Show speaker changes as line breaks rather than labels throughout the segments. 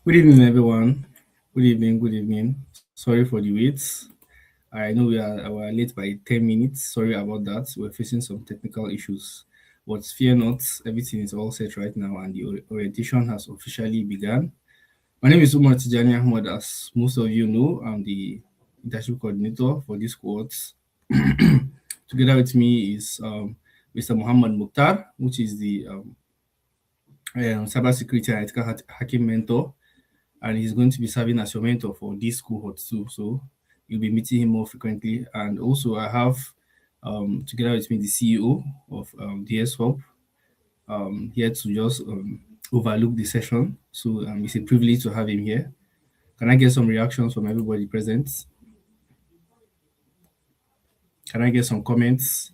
Good evening, everyone. Good evening. Good evening. Sorry for the wait. I know we are late by 10 minutes. Sorry about that. We're facing some technical issues, but fear not. Everything is all set right now, and the orientation has officially begun. My name is Umar Tijani Ahmad. As most of you know, I'm the internship coordinator for this cohort. Together with me is Mr. Muhammad Mukhtar, which is the cybersecurity and ethical hacking mentor, and he's going to be serving as your mentor for this cohort too. So you'll be meeting him more frequently. And also, I have together with me the CEO of DSHub here to just overlook the session. So it's a privilege to have him here. Can I get some reactions from everybody present? Can I get some comments?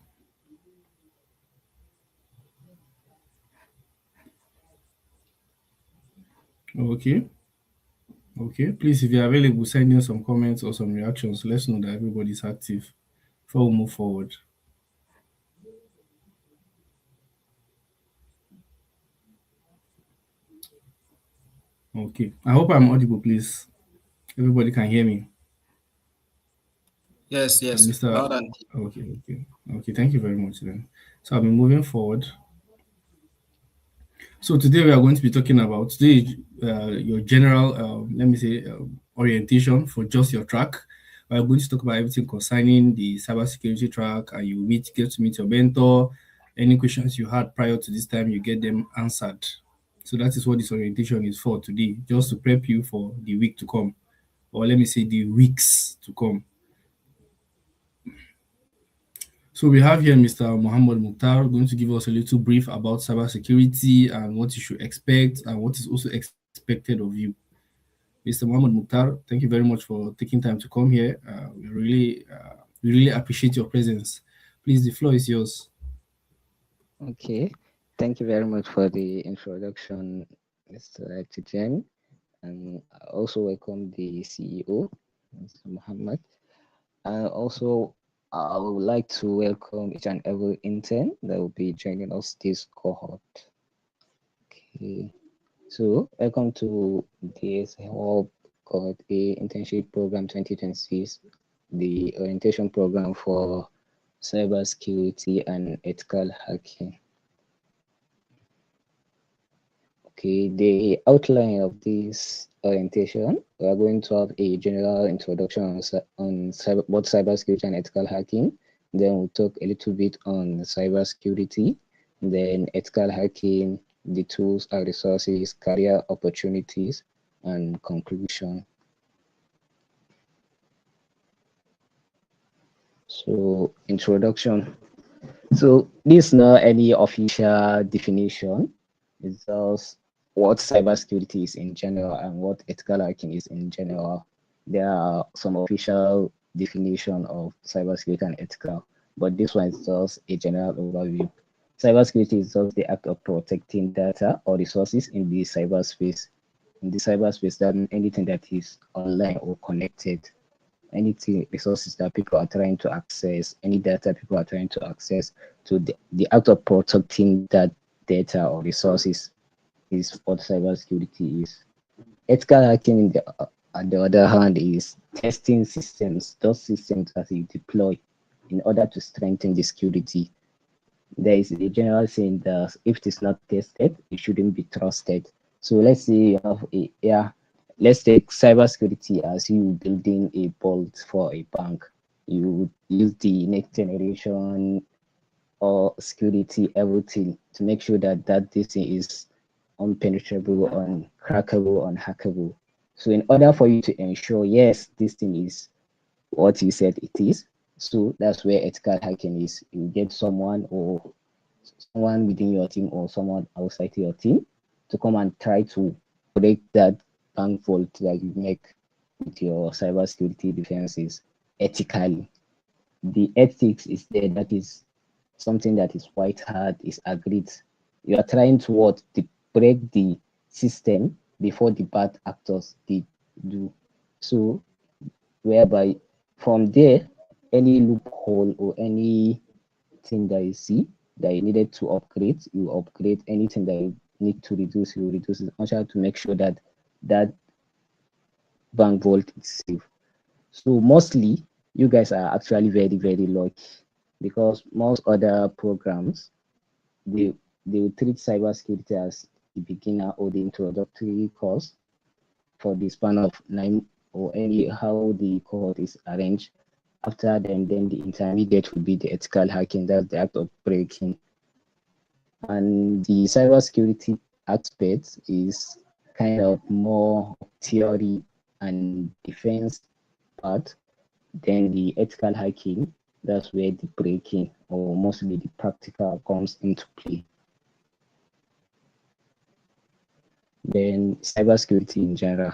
Okay. Okay. Please, if you're available, send in some comments or some reactions. Let's know that everybody's active before we move forward. Okay. I hope I'm audible, please. Everybody can hear me.
Yes, yes,
Mr.
loud and clear.
Okay. Thank you very much then. So I'll be moving forward. So today we are going to be talking about your general, let me say, orientation for just your track. We are going to talk about everything concerning the cybersecurity track, and you get to meet your mentor. Any questions you had prior to this time, you get them answered. So that is what this orientation is for today, just to prep you for the week to come, or let me say the weeks to come. So we have here Mr. Muhammad Mukhtar going to give us a little brief about cybersecurity and what you should expect and what is also expected of you. Mr. Muhammad Mukhtar, thank you very much for taking time to come here. We really appreciate your presence. Please, the floor is yours.
Okay, thank you very much for the introduction, Mr. Tijani, and I also welcome the CEO, Mr. Muhammad. And also, I would like to welcome each and every intern that will be joining us this cohort. Okay, so welcome to this whole cohort A internship program 2026, the orientation program for cybersecurity and ethical hacking. Okay, the outline of this orientation, we are going to have a general introduction on both cybersecurity and ethical hacking. Then we'll talk a little bit on cybersecurity, then ethical hacking, the tools and resources, career opportunities, and conclusion. So, introduction. So, this is not any official definition. It's just what cybersecurity is in general and what ethical hacking is in general. There are some official definition of cybersecurity and ethical, but this one is just a general overview. Cybersecurity is just the act of protecting data or resources in the cyberspace. In the cyberspace, that means anything that is online or connected, anything resources that people are trying to access, any data people are trying to access. So the act of protecting that data or resources is what cybersecurity is. Ethical hacking, on the other hand, is testing systems, those systems that you deploy in order to strengthen the security. There is a general saying that if it is not tested, it shouldn't be trusted. So let's say you have let's take cybersecurity as you building a vault for a bank. You use the next generation or security, everything to make sure that this thing is unpenetrable, uncrackable, unhackable. So in order for you to ensure, yes, this thing is what you said it is, so that's where ethical hacking is. You get someone within your team or someone outside your team to come and try to break that bank vault that you make with your cybersecurity defenses ethically. The ethics is there, that is something that is quite hard, is agreed. You are trying to what? To break the system before the bad actors did do. So whereby from there, any loophole or anything that you see that you needed to upgrade, you upgrade anything that you need to reduce, you reduce it, also to make sure that that bank vault is safe. So mostly, you guys are actually very, very lucky because most other programs, they they will treat cybersecurity as the beginner or the introductory course for the span of 9 or any how the cohort is arranged. After then the intermediate will be the ethical hacking, that's the act of breaking. And the cybersecurity aspect is kind of more theory and defense part. Then the ethical hacking, that's where the breaking or mostly the practical comes into play. Then cybersecurity in general.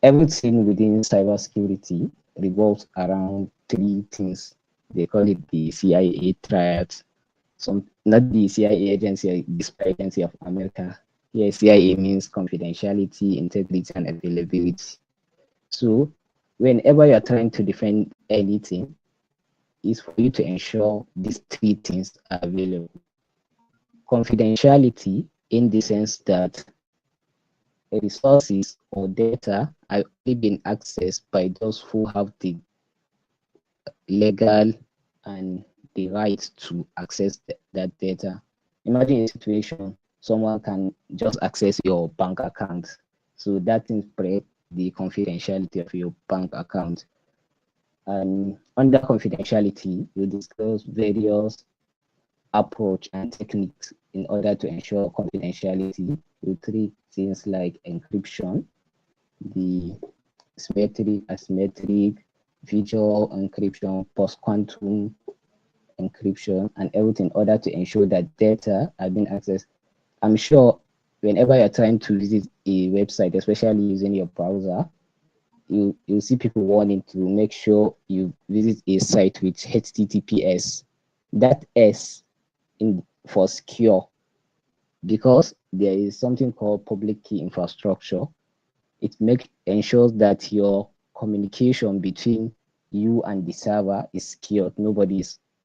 Everything within cybersecurity revolves around three things. They call it the CIA triad. Some not the CIA agency, the spy agency of America. Here, CIA means confidentiality, integrity, and availability. So, whenever you are trying to defend anything, is for you to ensure these three things are available. Confidentiality, in the sense that resources or data are only being accessed by those who have the legal and the right to access that data. Imagine a situation someone can just access your bank account. So that thing break the confidentiality of your bank account. And under confidentiality, we discuss various approach and techniques in order to ensure confidentiality. We treat things like encryption, the symmetric, asymmetric, visual encryption, post-quantum encryption, and everything in order to ensure that data are being accessed. I'm sure whenever you're trying to visit a website, especially using your browser, you see people wanting to make sure you visit a site with HTTPS. That S in for secure, because there is something called public key infrastructure. It ensures that your communication between you and the server is secured. Nobody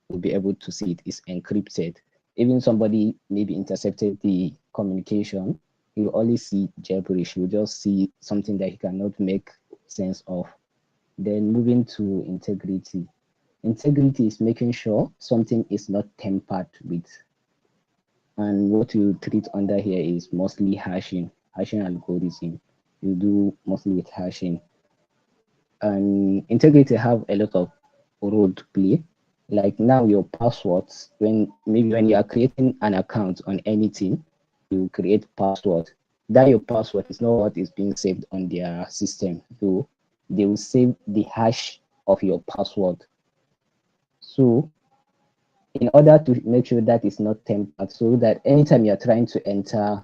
will be able to see it. It's encrypted. Even somebody maybe intercepted the communication, you will only see gibberish. You just see something that he cannot make sense of. Then moving to integrity. Integrity is making sure something is not tampered with. And what you treat under here is mostly hashing algorithm. You do mostly with hashing. And integrity have a lot of role to play. Like now your passwords, when you are creating an account on anything, you create password. That your password is not what is being saved on their system. So they will save the hash of your password. So in order to make sure that it's not tampered, so that anytime you're trying to enter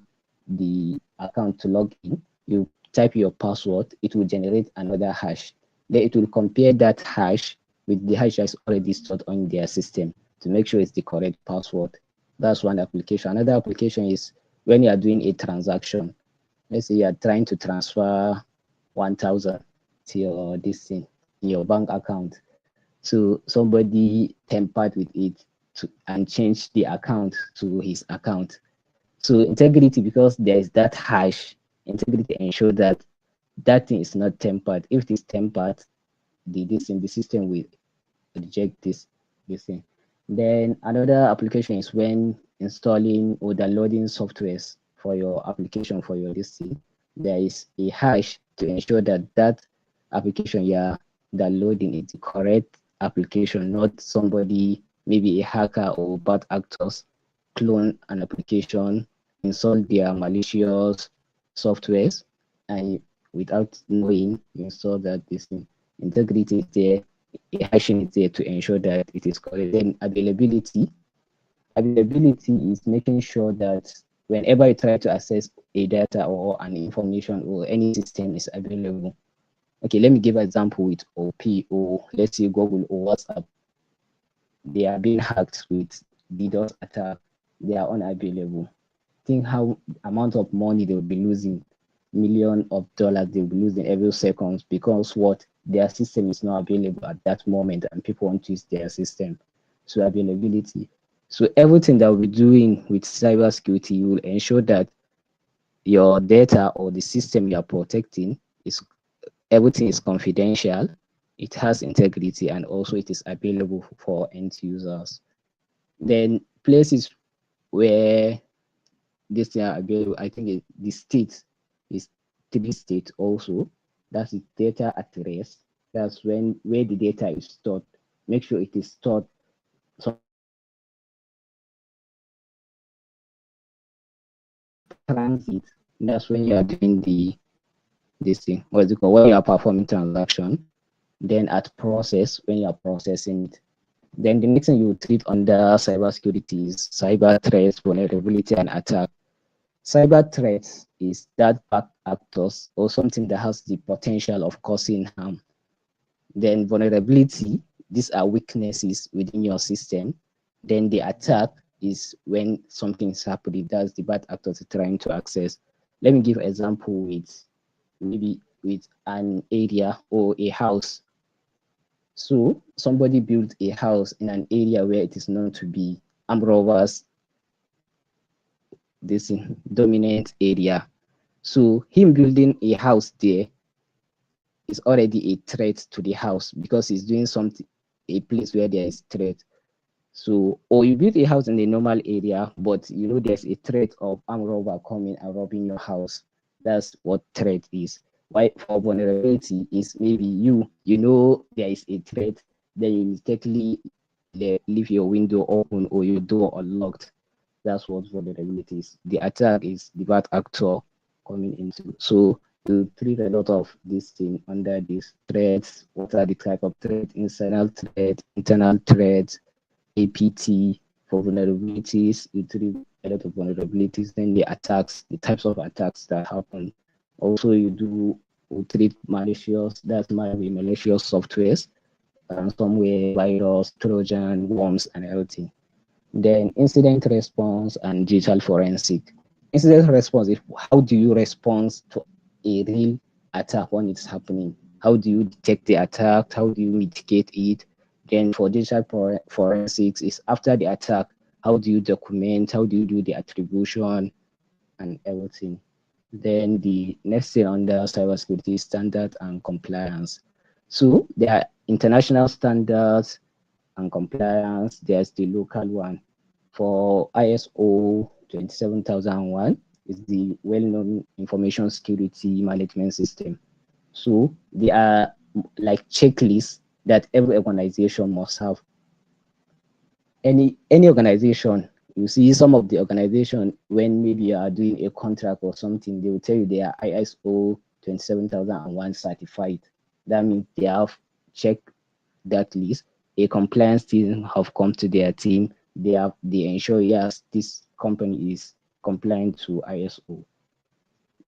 the account to log in, you type your password, it will generate another hash. Then it will compare that hash with the hash that's already stored on their system to make sure it's the correct password. That's one application. Another application is when you are doing a transaction. Let's say you are trying to transfer 1,000 to your bank account. So somebody tampered with it and changed the account to his account. So integrity, because there is that hash, integrity ensure that that thing is not tampered. If it is tampered, the system will reject this thing. Then another application is when installing or downloading softwares for your application for your this thing. There is a hash to ensure that that application you're downloading is the correct application, not somebody, maybe a hacker or bad actors, clone an application, install their malicious softwares, and without knowing, you install that this thing. Integrity is there, a hashing is there to ensure that it is correct. Then availability. Availability is making sure that whenever you try to access a data or an information or any system is available. Okay, let me give an example with OP or let's say Google or WhatsApp. They are being hacked with DDoS attack. They are unavailable. Think how amount of money they will be losing, million of dollars they will be losing every second because what their system is not available at that moment and people want to use their system. So availability. So everything that we're doing with cybersecurity, you will ensure that your data or the system you are protecting is everything is confidential, it has integrity, and also it is available for end users. Then places where this thing are available, I think the state is three states also. That's the data at rest. That's when where the data is stored. Make sure it is stored somewhere transit. That's when you are doing this thing. What's it called? When you are performing transaction. Then at process, when you are processing it. Then the next thing you treat under cybersecurity is cyber threats, vulnerability, and attack. Cyber threats is that bad actors or something that has the potential of causing harm. Then vulnerability, these are weaknesses within your system. Then the attack is when something is happening, that's the bad actors trying to access. Let me give an example with maybe with an area or a house. So somebody built a house in an area where it is known to be armed robbers, this dominant area. So him building a house there is already a threat to the house because he's doing something, a place where there is threat. So, or you build a house in a normal area, but you know there's a threat of armed robber coming and robbing your house. That's what threat is. Why for vulnerability is maybe you know there is a threat, then you mistakenly leave your window open or your door unlocked. That's what vulnerability is. The attack is the bad actor coming into. So you treat a lot of this thing under these threats. What are the type of threat? External threat, internal threats, APT for vulnerabilities. You treat a lot of vulnerabilities. Then the attacks, the types of attacks that happen. Also, you treat malicious. That's malicious softwares, ransomware, virus, Trojan, worms, and everything. Then incident response and digital forensic. Incident response is how do you respond to a real attack when it's happening? How do you detect the attack? How do you mitigate it? Then for digital forensics is after the attack, how do you document? How do you do the attribution and everything? Then the next thing under cybersecurity standard and compliance. So there are international standards and compliance. There's the local one. For ISO 27001 is the well-known information security management system. So they are like checklists that every organization must have. Any organization, you see some of the organization when maybe you are doing a contract or something, they will tell you they are ISO 27001 certified. That means they have checked that list. A compliance team have come to their team. They ensure yes, this company is compliant to ISO.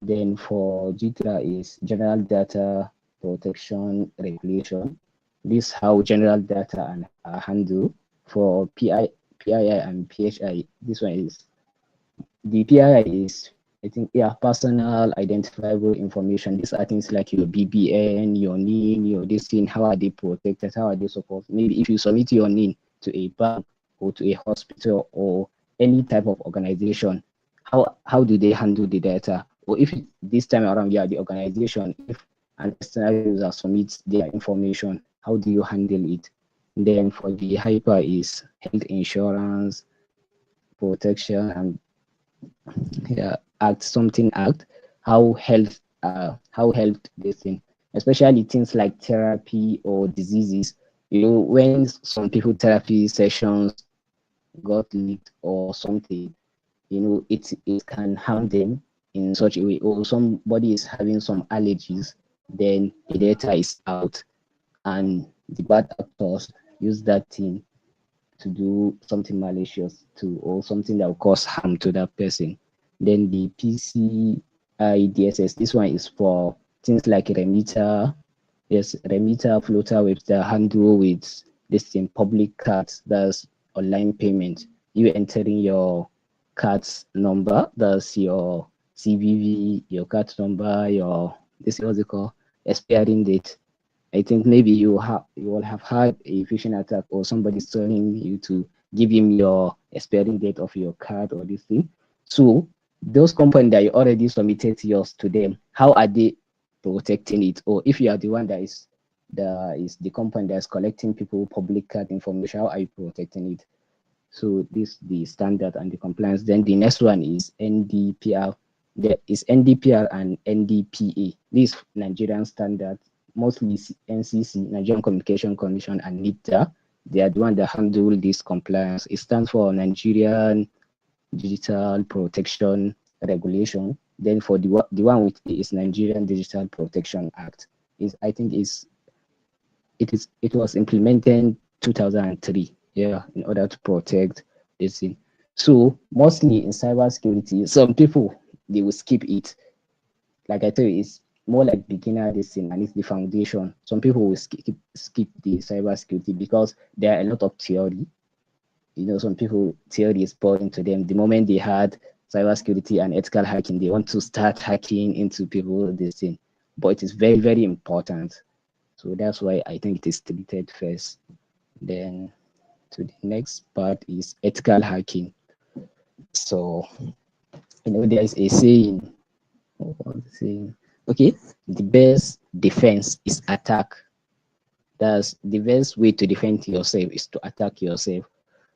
Then for GDPR is General Data Protection Regulation. This how general data are handled. For PII and PHI, this one is the PII is, I think, yeah, personal identifiable information. These are things like your BBN, your name, your this thing. How are they protected? How are they supported? Maybe if you submit your name to a bank or to a hospital or any type of organization, how do they handle the data? Or if this time around, yeah, the organization, if an external user submits their information, how do you handle it? Then for the hyper is health insurance, protection, and yeah, act, how health this thing, especially things like therapy or diseases. You know, when some people therapy sessions got leaked or something, you know, it can harm them in such a way, or somebody is having some allergies, then the data is out and the bad actors use that thing to do something malicious to or something that will cause harm to that person. Then the PCI DSS, this one is for things like remitter, yes, remitter, floater with the handle with this thing, public cards, that's online payment. You entering your card's number, that's your CVV, your card number, your this is what's it called, expiring date. I think maybe you will have had a phishing attack or somebody's telling you to give him your expiring date of your card or this thing. So those companies that you already submitted yours to them, how are they protecting it? Or if you are the one that is the company that's collecting people public card information, how are you protecting it? So this the standard and the compliance. Then the next one is NDPR. There is NDPR and NDPA. This Nigerian standard, mostly NCC, Nigerian Communication Commission, and NITA. They are the one that handle this compliance. It stands for Nigerian Digital Protection Regulation. Then for the one with is Nigerian Digital Protection Act. Is I think it was implemented 2003, yeah, in order to protect this thing. So mostly in cybersecurity, some people they will skip it. Like I tell you, it's more like beginner this thing and it's the foundation. Some people will skip the cybersecurity because there are a lot of theory. You know, some people theory is boring to them. The moment they had cybersecurity and ethical hacking, they want to start hacking into people this thing. But it is very, very important. So that's why I think it is treated first. Then to the next part is ethical hacking. So there is a saying, saying, okay, the best defense is attack. That's the best way to defend yourself is to attack yourself.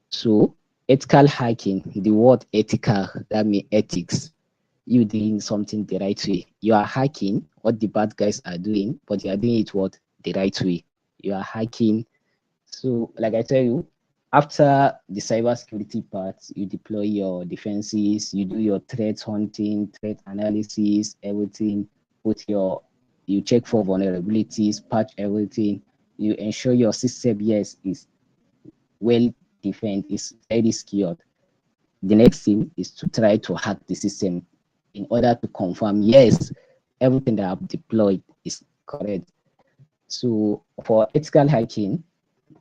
So ethical hacking, the word ethical, that means ethics. You doing something the right way. You are hacking what the bad guys are doing, but you are doing it what the right way. You are hacking. So, like I tell you, after the cybersecurity part, you deploy your defenses, you do your threat hunting, threat analysis, everything. You check for vulnerabilities, patch everything. You ensure your system, yes, is well defended, is very secured. The next thing is to try to hack the system in order to confirm, yes, everything that I've deployed is correct. So for ethical hacking,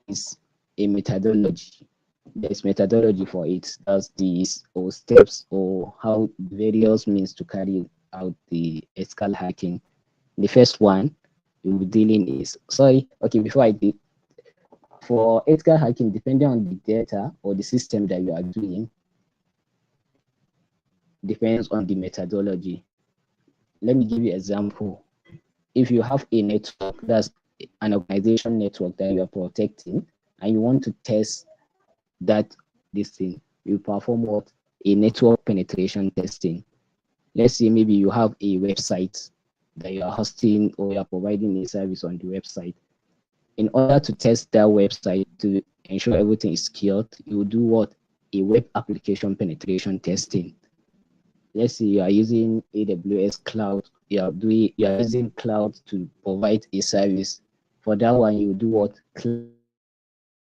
is a methodology. There's methodology for it. That's these or steps or how various means to carry out the ethical hacking. The first one you'll be dealing is okay, before I did for ethical hacking, depending on the data or the system that you are doing, depends on the methodology. Let me give you an example. If you have a network, that's an organization network that you are protecting, and you want to test that this thing, you perform what? A network penetration testing. Let's say maybe you have a website that you are hosting or you are providing a service on the website. In order to test that website to ensure everything is secured, you will do what? A web application penetration testing. Let's say you are using AWS cloud, you are using cloud to provide a service. For that one, you do what? Cloud penetration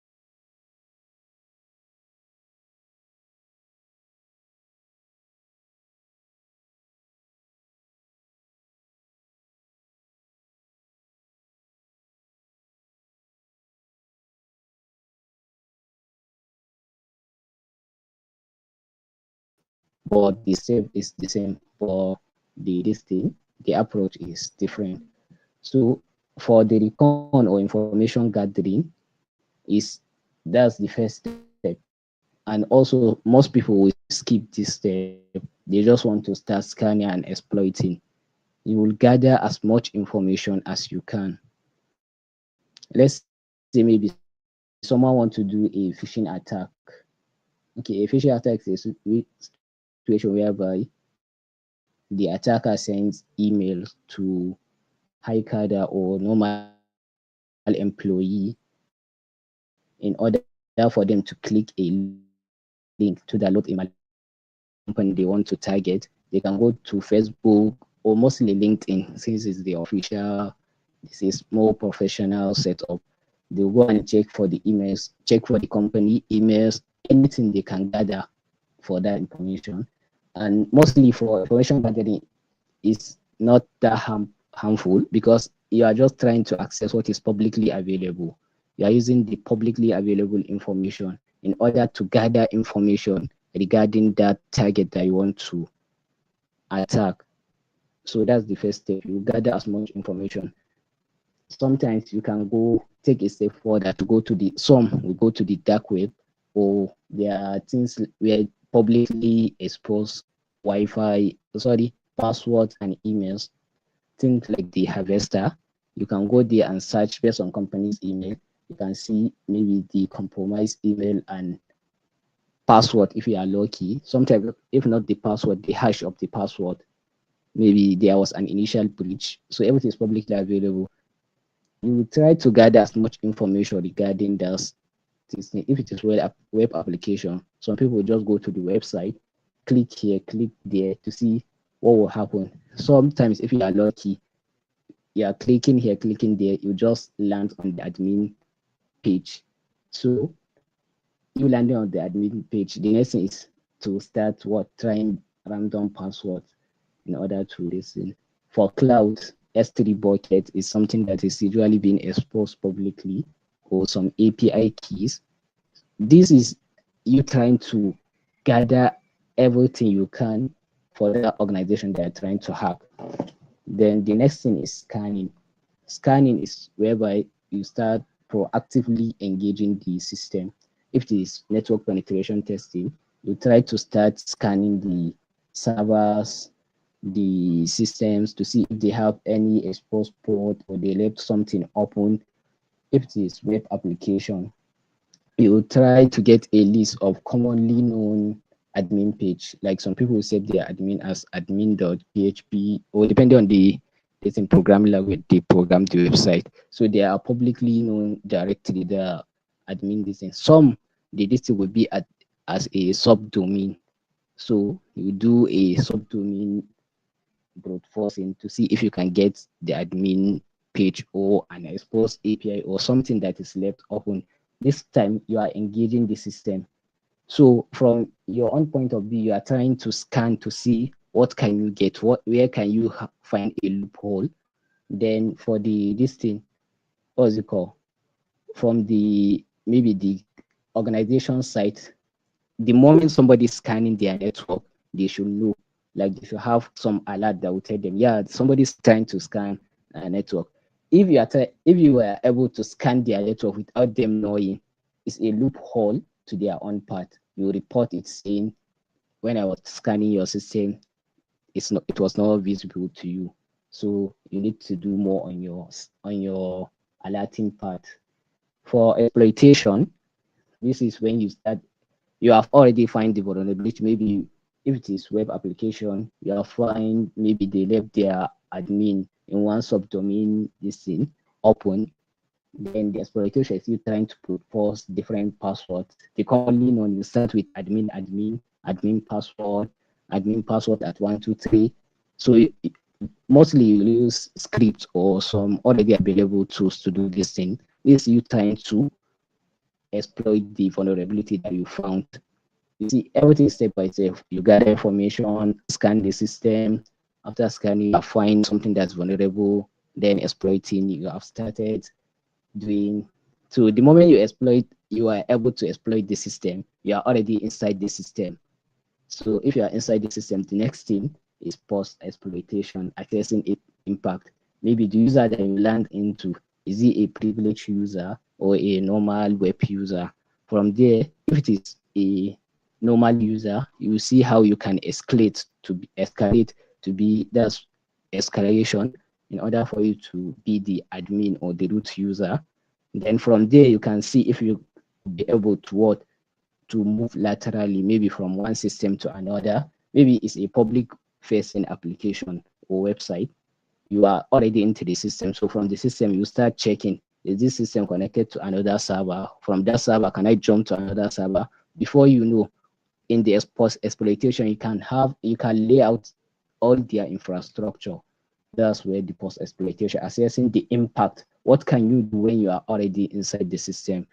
testing. You check everything is secured. Then but the step is the same. For this thing, the approach is different. So for the recon or information gathering, is that's the first step. And also most people will skip this step. They just want to start scanning and exploiting. You will gather as much information as you can. Let's say maybe someone want to do a phishing attack. Okay, a phishing attack is a situation whereby the attacker sends emails to high cadre or normal employee in order for them to click a link to download a malicious software. They can go to Facebook or mostly LinkedIn, since it's the official, this is more professional set up. They will go and check for the emails, check for the company emails, anything they can gather for that information. And mostly for information gathering, is not that harmful because you are just trying to access what is publicly available. You are using the publicly available information in order to gather information regarding that target that you want to attack. So that's the first step. You gather as much information. Sometimes you can go take a step further to go to some will go to the dark web, or there are things where publicly exposed Wi-Fi, sorry, passwords and emails. Things like the harvester, you can go there and search based on company's email. You can see maybe the compromised email and password if you are lucky. Sometimes, if not the password, the hash of the password. Maybe there was an initial breach. So everything is publicly available. You will try to gather as much information regarding this. If it is web application, some people just go to the website, click here, click there to see what will happen. Sometimes, if you are lucky, you are clicking here, clicking there, you just land on the admin page. So you landing on the admin page, the next thing is to start trying random passwords in order to listen. For cloud, S3 bucket is something that is usually being exposed publicly, or some API keys. This is you trying to gather everything you can for that organization that are trying to hack. Then the next thing is scanning. Scanning is whereby you start proactively engaging the system. If it is network penetration testing, you try to start scanning the servers, the systems to see if they have any exposed port or they left something open. If it is web application, you will try to get a list of commonly known admin page. Like some people set their admin as admin.php, or depending on the it's in programming language they program the website. So they are publicly known directly the admin this thing. Some the this will be as a subdomain. So you do a subdomain brute forcing to see if you can get the admin page or an exposed API or something that is left open. This time you are engaging the system. So from your own point of view, you are trying to scan to see what can you get, where can you find a loophole. Then for the this thing, what's it called? From the maybe the organization site, the moment somebody is scanning their network, they should know. Like they should have some alert that will tell them, yeah, somebody's trying to scan a network. If you were able to scan their network without them knowing, it's a loophole to their own part. You report it saying, when I was scanning your system, it was not visible to you. So you need to do more on your alerting part. For exploitation, this is when you have already find the vulnerability. Maybe if it is web application, you have find maybe they left their admin in one subdomain this thing open. Then the exploitation is you trying to propose different passwords. The commonly known, you start with admin password at 123. So mostly you use scripts or some already available tools to do this thing. This is you trying to exploit the vulnerability that you found. You see, everything step by step. You gather information, scan the system. After scanning, you find something that's vulnerable, then exploiting. You have started doing. So the moment you are able to exploit the system. You are already inside the system. So if you are inside the system, the next thing is post exploitation, assessing its impact. Maybe the user that you land into, is he a privileged user or a normal web user? From there, if it is a normal user, you see how you can escalate to be that's escalation in order for you to be the admin or the root user. Then from there, you can see if you be able to move laterally, maybe from one system to another. Maybe it's a public facing application or website. You are already into the system. So from the system, you start checking, is this system connected to another server? From that server, can I jump to another server? Before you know, in the exploitation, you can lay out all their infrastructure. That's where the post exploitation, assessing the impact. What can you do when you are already inside the system?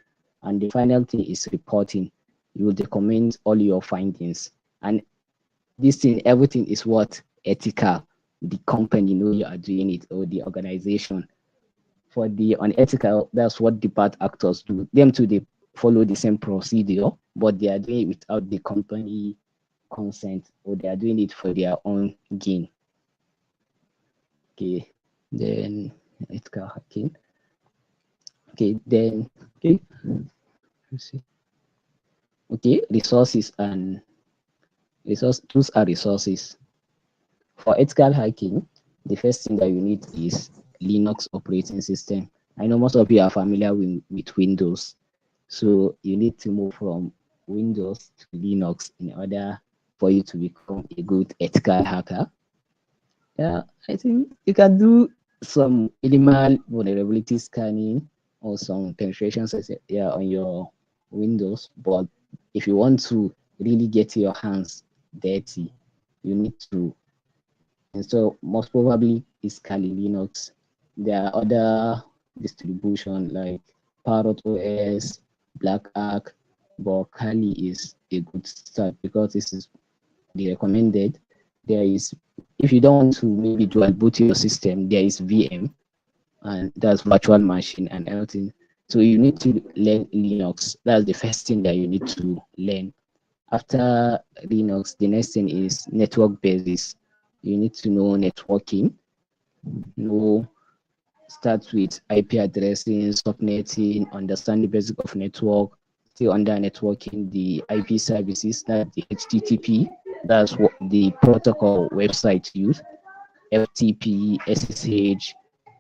And the final thing is reporting. You will document all your findings. And this thing, everything is what ethical. The company know you are doing it, or the organization. For the unethical, that's what the bad actors do. Them too, they follow the same procedure, but they are doing it without the company consent, or they are doing it for their own gain. Okay, then ethical hacking. Okay, then let's see. Okay, resources and Those are resources. For ethical hacking, the first thing that you need is Linux operating system. I know most of you are familiar with Windows, so you need to move from Windows to Linux in order for you to become a good ethical hacker. Yeah, I think you can do some minimal vulnerability scanning or some penetration yeah, on your Windows. But if you want to really get your hands dirty, you need to install most probably is Kali Linux. There are other distribution like Parrot OS, Black Arc, but Kali is a good start because this is the recommended. There is, if you don't want to maybe dual boot your system, there is VM, and that's virtual machine and everything. So you need to learn Linux. That's the first thing that you need to learn. After Linux, the next thing is network basis. You need to know networking, know start with IP addressing, subnetting, understand the basic of network, still under networking, the IP services, that's the HTTP, that's what the protocol website use, FTP, SSH,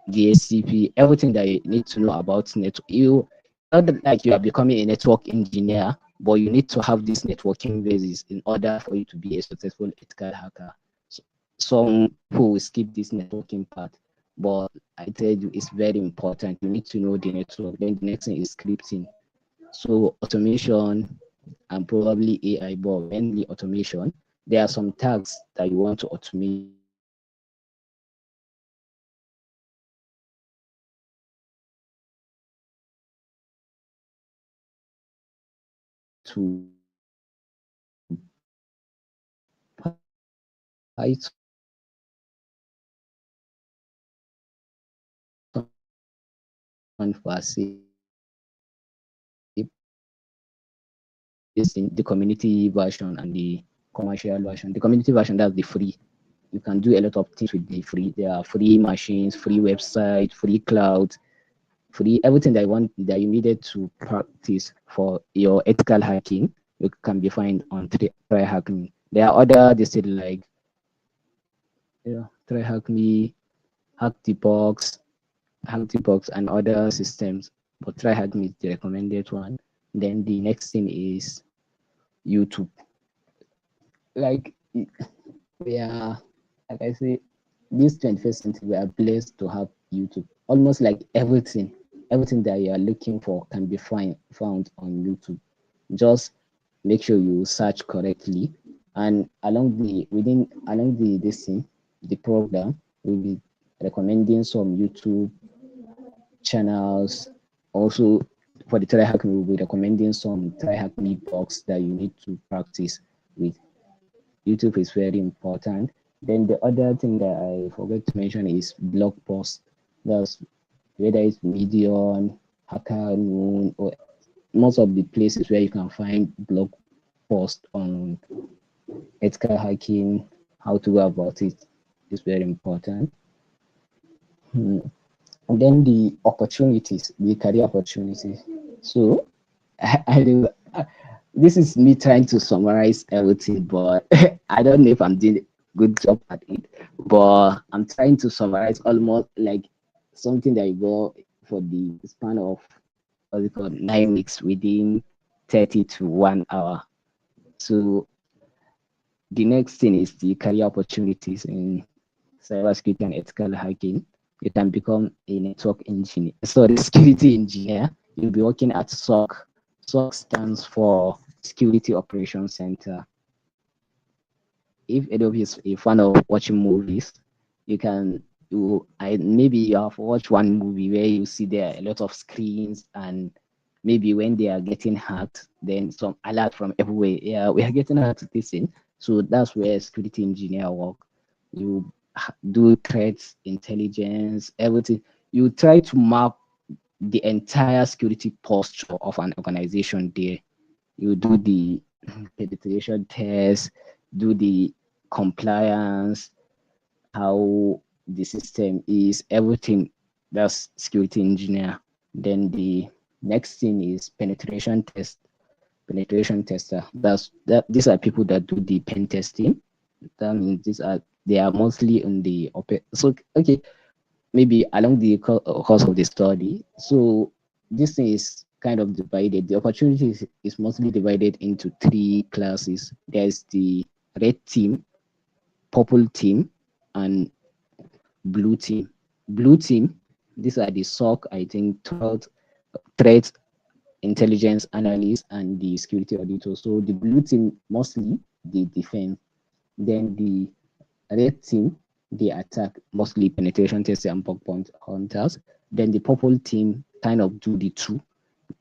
DSCP, everything that you need to know about network. It's not like you are becoming a network engineer, but you need to have this networking basis in order for you to be a successful ethical hacker. So, some people will skip this networking part, but I tell you, it's very important. You need to know the network. Then the next thing is scripting. So automation and probably AI, but mainly automation. There are some tasks that you want to automate to Python per se, is in the community version and the commercial version. The community version, that's the free. You can do a lot of things with the free. There are free machines, free website, free cloud, free everything that you want that you needed to practice for your ethical hacking. You can be found on Try Hack Me. There are other they said like Try Hack Me, Hack the Box, and other systems. But Try Hack Me is the recommended one. Then the next thing is YouTube. Like we are, like I say, this 21st century, we are blessed to have YouTube. Almost like everything that you are looking for can be found on YouTube. Just make sure you search correctly, and along the this thing, the program will be recommending some YouTube channels. Also, for the try hack, we will be recommending some try hack me box that you need to practice with. YouTube is very important. Then the other thing that I forgot to mention is blog post. That's whether it's Medium, Hacker Noon, or most of the places where you can find blog post on ethical hacking, how to go about it is very important. Hmm. And then the opportunities, the career opportunities. So this is me trying to summarize everything, but I don't know if I'm doing a good job at it. But I'm trying to summarize almost like something that you go for the span of what's it called 9 weeks within 30 to 1 hour. So the next thing is the career opportunities in cybersecurity and ethical hacking. You can become a network engineer, sorry, security engineer. You'll be working at SOC. SOC stands for Security Operations Center. If any of you is a fan of watching movies, you can maybe you have watched one movie where you see there are a lot of screens, and maybe when they are getting hacked, then some alert from everywhere. Yeah, we are getting hacked this thing. So that's where security engineer work. You do threats, intelligence, everything. You try to map the entire security posture of an organization there. You do the penetration test, do the compliance, how the system is, everything. That's security engineer. Then the next thing is penetration test. penetration tester. These are people that do the pen testing. That means they are mostly in the open. So okay, maybe along the course of the study. So this thing is kind of divided. The opportunity is mostly divided into three classes. There's the red team, purple team, and blue team. Blue team, these are the SOC, I think, threat intelligence analyst and the security auditor. So the blue team mostly they defend. Then the red team they attack, mostly penetration testers and bug bounty hunters. Then the purple team kind of do the two.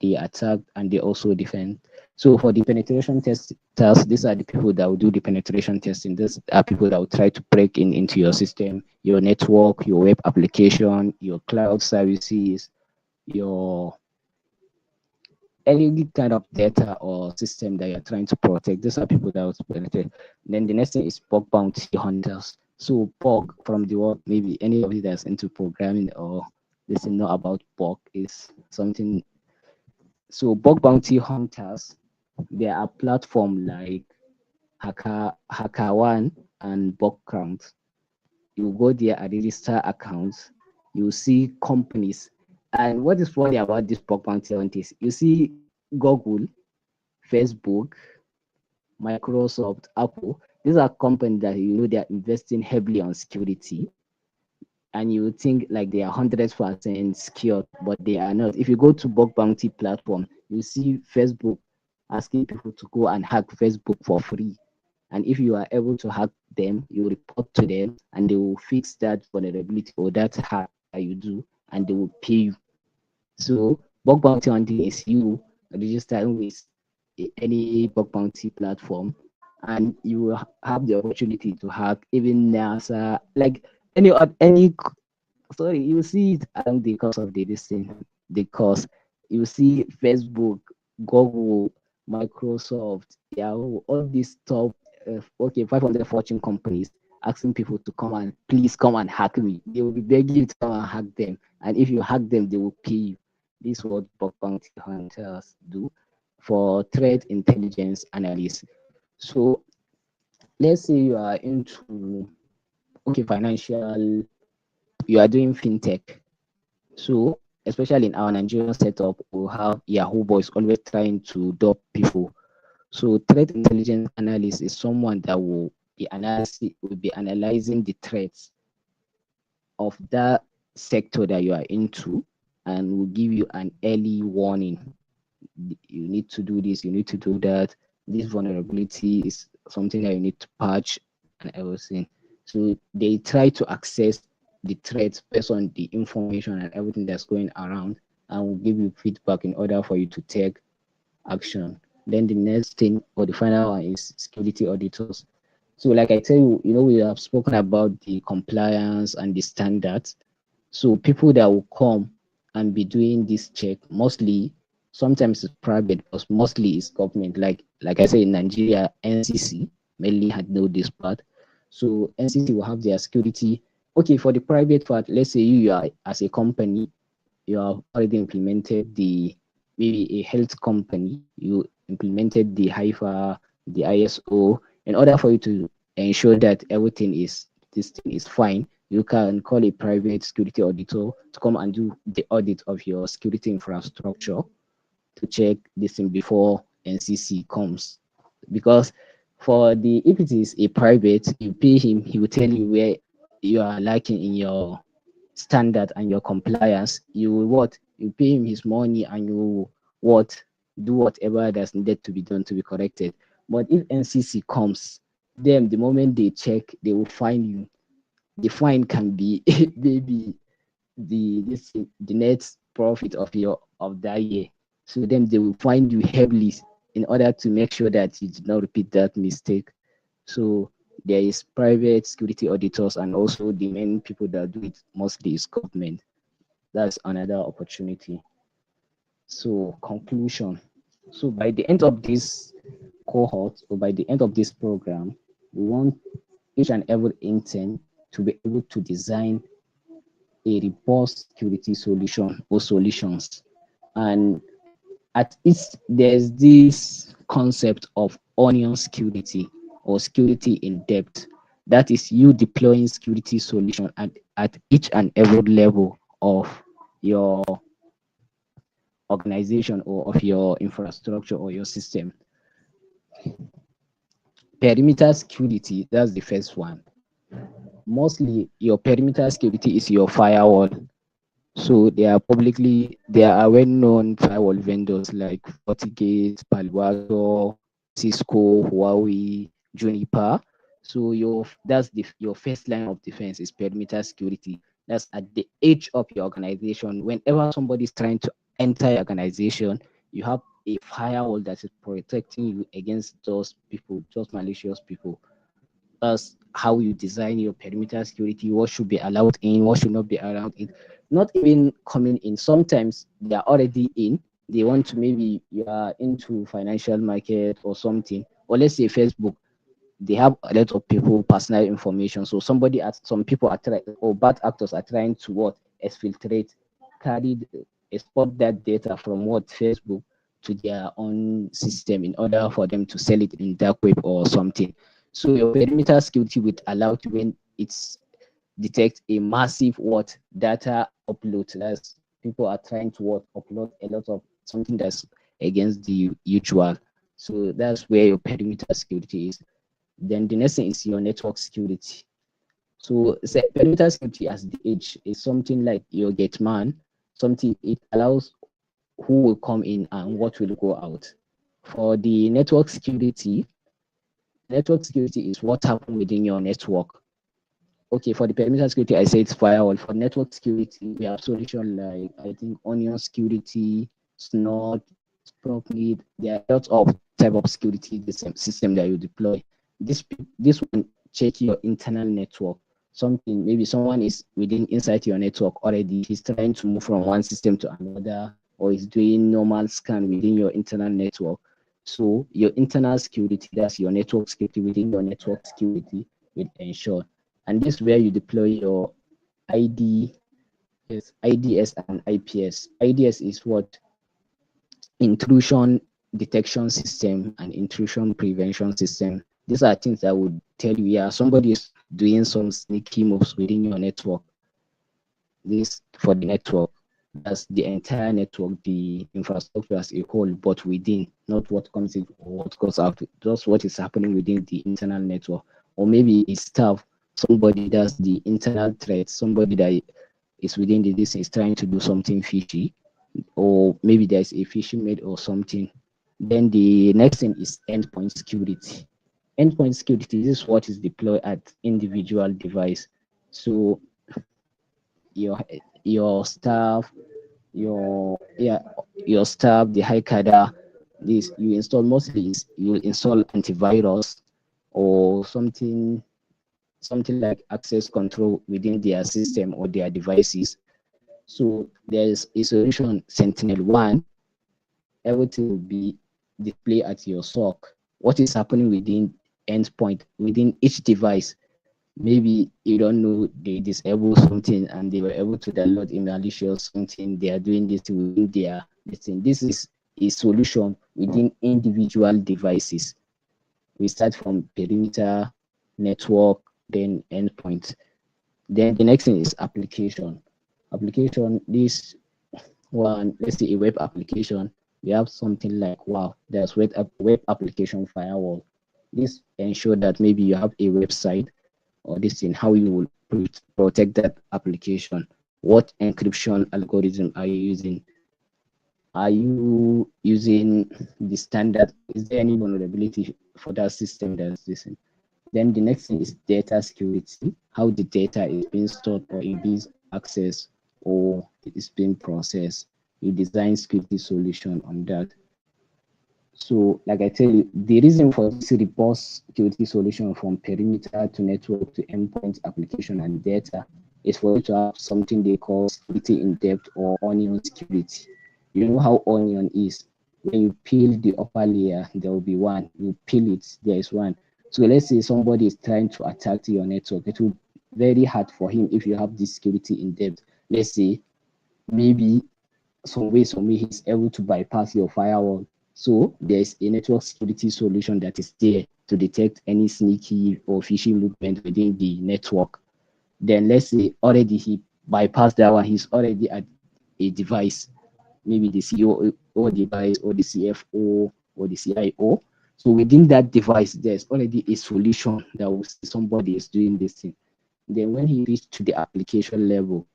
They attack and they also defend. So for the penetration testers, these are the people that will do the penetration testing. These are people that will try to break in into your system, your network, your web application, your cloud services, your any kind of data or system that you're trying to protect. These are people that will penetrate. Then the next thing is bug bounty hunters. So bug from the word, maybe anybody that's into programming or doesn't know about bug is something. So bug bounty hunters, there are platform like Hacker1 and Bug Count. You go there and register accounts. You see companies. And what is funny about this bug bounty hunters? You see Google, Facebook, Microsoft, Apple. These are companies that you know they are investing heavily on security, and you would think like they are 100% secure, but they are not. If you go to bug bounty platform, you see Facebook asking people to go and hack Facebook for free. And if you are able to hack them, you report to them and they will fix that vulnerability or that hack that you do and they will pay you. So bug bounty hunting is you registering with any bug bounty platform, and you will have the opportunity to hack even NASA, like any. Sorry, you see it along the course of this thing, the course. You see Facebook, Google, Microsoft, Yahoo, all these top, 500 fortune companies asking people to come and please come and hack me. They will be begging you to come and hack them. And if you hack them, they will pay you. This is what bug bounty hunters do for threat intelligence analysis. So let's say you are into financial, you are doing fintech. So especially in our Nigerian setup, we have Yahoo boys always trying to dope people. So threat intelligence analyst is someone that will be analyzing the threats of that sector that you are into and will give you an early warning. You need to do this, you need to do that. This vulnerability is something that you need to patch and everything. So they try to access the threats based on the information and everything that's going around and will give you feedback in order for you to take action. Then the next thing or the final one is security auditors. So like I tell you, we have spoken about the compliance and the standards. So people that will come and be doing this check, mostly sometimes it's private, but mostly it's government. Like I say in Nigeria, NCC mainly had know this part. So NCC will have their security. Okay, for the private part, let's say you are as a company, you have already implemented maybe a health company, you implemented the HIFA, the ISO, in order for you to ensure that this thing is fine. You can call a private security auditor to come and do the audit of your security infrastructure to check this thing before NCC comes. Because if it is a private, you pay him, he will tell you where you are lacking in your standard and your compliance. You will what? You pay him his money and you what? Do whatever that's needed to be done to be corrected. But if NCC comes, them the moment they check, they will find you. The fine can be maybe the net profit of that year. So then they will find you heavily in order to make sure that you did not repeat that mistake. So there is private security auditors and also the main people that do it mostly is government. That's another opportunity. So conclusion. So by the end of this cohort or by the end of this program, we want each and every intern to be able to design a robust security solution or solutions. And at its there's this concept of onion security or security in depth. That is you deploying security solution at each and every level of your organization or of your infrastructure or your system. Perimeter security, that's the first one. Mostly your perimeter security is your firewall. So there are well-known firewall vendors like FortiGate, Palo Alto, Cisco, Huawei, Juniper. So your first line of defense is perimeter security. That's at the edge of your organization. Whenever somebody is trying to enter your organization, you have a firewall that is protecting you against those people, those malicious people. That's how you design your perimeter security, what should be allowed in, what should not be allowed in. Not even coming in. Sometimes they are already in. They want to, maybe you are into financial market or something, or let's say Facebook, they have a lot of people personal information. So some people are trying, or bad actors are trying to what exfiltrate, carry, export that data from what Facebook to their own system in order for them to sell it in dark web or something. So your perimeter security will allow to, when it's detect a massive what data upload. That's people are trying to what upload a lot of something that's against the usual. So that's where your perimeter security is. Then the next thing is your network security. So perimeter security as the edge is something like your gate man, something it allows who will come in and what will go out. For the network security is what happens within your network. Okay, for the perimeter security, I say it's firewall. For network security, we have solution like I think Onion security, Snort, Sprocklead. There are lots of type of security the same system that you deploy. This one check your internal network. Something maybe someone is within inside your network already. He's trying to move from one system to another, or is doing normal scan within your internal network. So your internal security, that's your network security within your network security, will ensure. And this is where you deploy your ID, yes, IDS and IPS. IDS is what? Intrusion detection system and intrusion prevention system. These are things that would tell you, yeah, somebody is doing some sneaky moves within your network. This for the network. That's the entire network, the infrastructure as a whole, but within, not what comes in or what goes out. Just what is happening within the internal network. Or maybe it's staff, somebody does the internal threat, somebody that is within this is trying to do something fishy, or maybe there's a phishing mail or something. Then the next thing is endpoint security. Endpoint security, this is what is deployed at individual device. So your your staff, your staff, the high cadre, this you install mostly is you install antivirus or something like access control within their system or their devices. So there's a solution, Sentinel-1, everything will be displayed at your SOC. What is happening within endpoint, within each device? Maybe you don't know they disable something and they were able to download a malicious something. They are doing this within their this thing. This is a solution within individual devices. We start from perimeter, network, then endpoint. Then the next thing is application. Application, this one, let's say a web application, we have something like, wow, there's web application firewall. This ensure that maybe you have a website or this thing, how you will protect that application. What encryption algorithm are you using? Are you using the standard? Is there any vulnerability for that system that's this? Then the next thing is data security, how the data is being stored or it is accessed or it is being processed. You design security solution on that. So like I tell you, the reason for this robust security solution from perimeter to network to endpoint application and data is for you to have something they call security in depth or onion security. You know how onion is. When you peel the upper layer, there will be one. You peel it, there is one. So let's say somebody is trying to attack your network. It will be very hard for him if you have this security in depth. Let's say maybe some way he's able to bypass your firewall. So there's a network security solution that is there to detect any sneaky or phishing movement within the network. Then let's say already he bypassed that one, he's already at a device, maybe the CEO device or the CFO or the CIO. So within that device, there's already a solution that will see somebody is doing this thing. Then when he reached to the application level,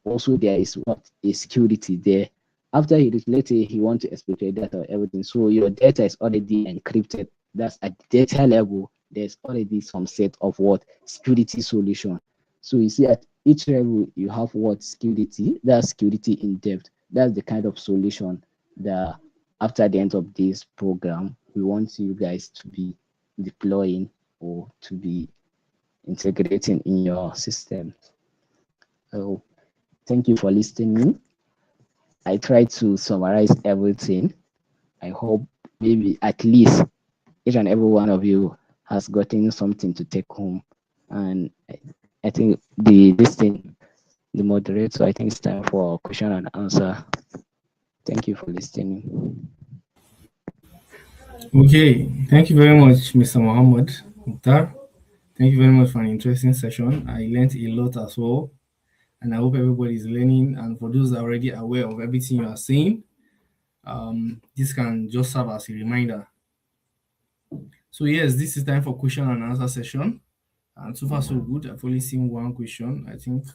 also there is what a security there. After he reached, let's say he want to exploit data or everything, so your data is already encrypted. That's at the data level. There's already some set of what security solution. So you see at each level you have what security. That's security in depth. That's the kind of solution that after the end of this program we want you guys to be deploying or to be integrating in your system. So thank you for listening. I tried to summarize everything. I hope maybe at least each and every one of you has gotten something to take home. And I think the moderator, I think it's time for question and answer. Thank you for listening.
Okay, thank you very much, Mr. Mohammed Mukhtar. Thank you very much for an interesting session. I learned a lot as well, and I hope everybody is learning. And for those that are already aware of everything you are saying, this can just serve as a reminder. So yes, this is time for question and answer session. And so far so good. I've only seen one question, I think,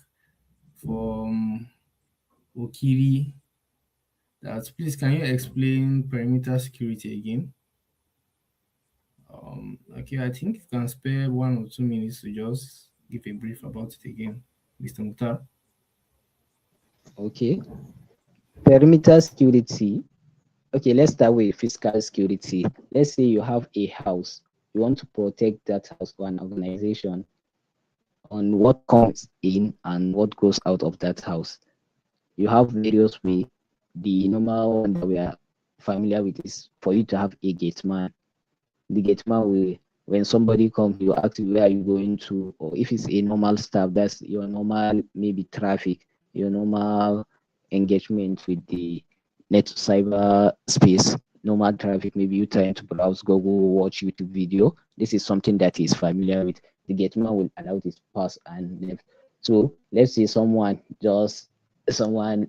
from Okiri. That please can you explain perimeter security again? Okay, I think you can spare 1 or 2 minutes to just give a brief about it again, Mr. Mukhtar.
Okay. Perimeter security. Okay, let's start with physical security. Let's say you have a house. You want to protect that house or an organization on what comes in and what goes out of that house. You have various ways. The normal one that we are familiar with is for you to have a gate man. The gate man will, when somebody comes, you ask where are you going to, or if it's a normal staff, that's your normal maybe traffic, your normal engagement with the net cyber space, normal traffic, maybe you trying to browse Google, watch YouTube video. This is something that is familiar with. The gate man will allow this pass and left. So let's say someone